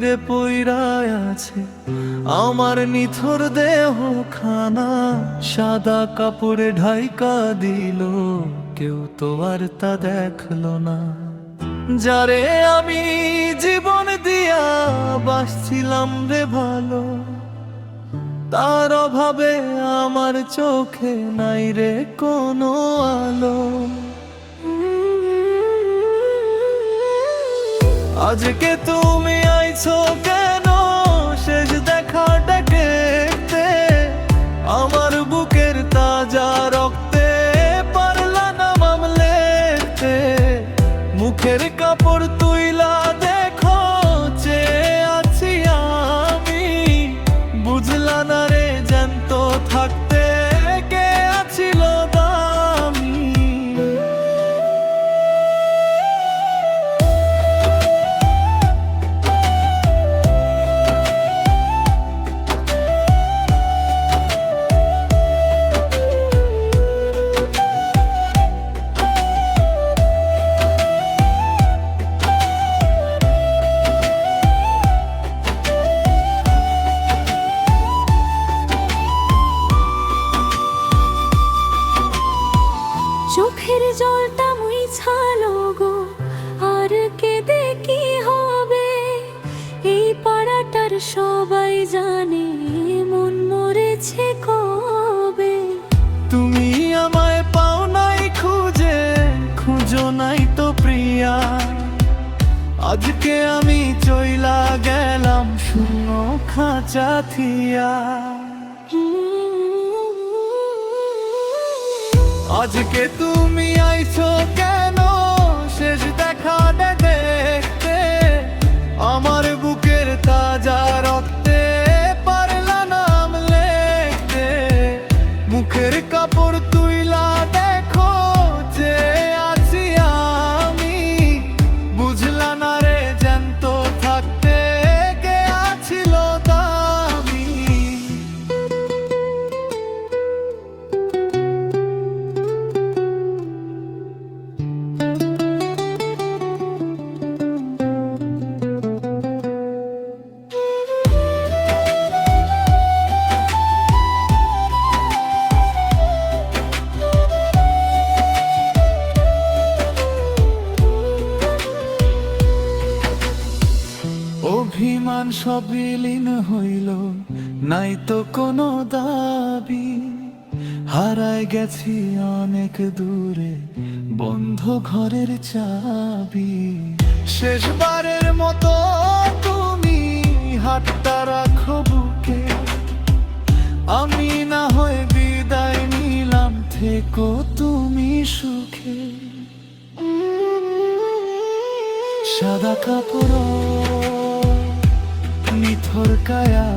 নদীরে পইড়ায় আছে আমার নিথর দেহ খানা। সাদা কাপড়ে ঢাইকা দিল, কেউ তো আর তা দেখলো না। যারে আমি জীবন দিয়া বাসছিলাম রে ভালো, তার অভাবে আমার চোখে নাই রে কোনো আলো। আজকে তুমি আইছো কেন শেষ দেখাটা দেখতে? আমার বুকের তাজা রক্তে পারলা না মামলেতে। মুখের কাপড় তুইলা দেখো চেয়ে আছি আমি, বুঝলা না রে জ্যান্ত থাকতে কে আছিল দামি। চোখের জলটা মুছালো গো, আর কেঁদে কি হবে? এই পাড়াটার সবাই জানে মন মরেছে কবে। তুমি আমায় পাও নাই খুঁজে, খুঁজো নাই তো প্রিয়া। আজকে আমি চইলা গেলাম শূন্য খাঁচা থিয়া। আজকে তুমি আইছো কেন শেষ দেখাটা দেখতে? আমার বুকের তাজা রক্তে পারলা নাম লিখতে। মুখের কাপড় তুইলা দেখো যে আছি আমি, বুঝলা না রে জ্যান্ত থাকতে কে আছিল দামি। অভিমান সব বিলীন হইল, নাই তো কোনো দাবি। হারায় গেছি অনেক দূরে বন্ধ ঘরের চাবি। শেষবারের মতো তুমি হাতটা রাখো বুকে, আমি না হয় বিদায় নিলাম, থেকো তুমি সুখে। সাদা কাপড় নিথর কায়া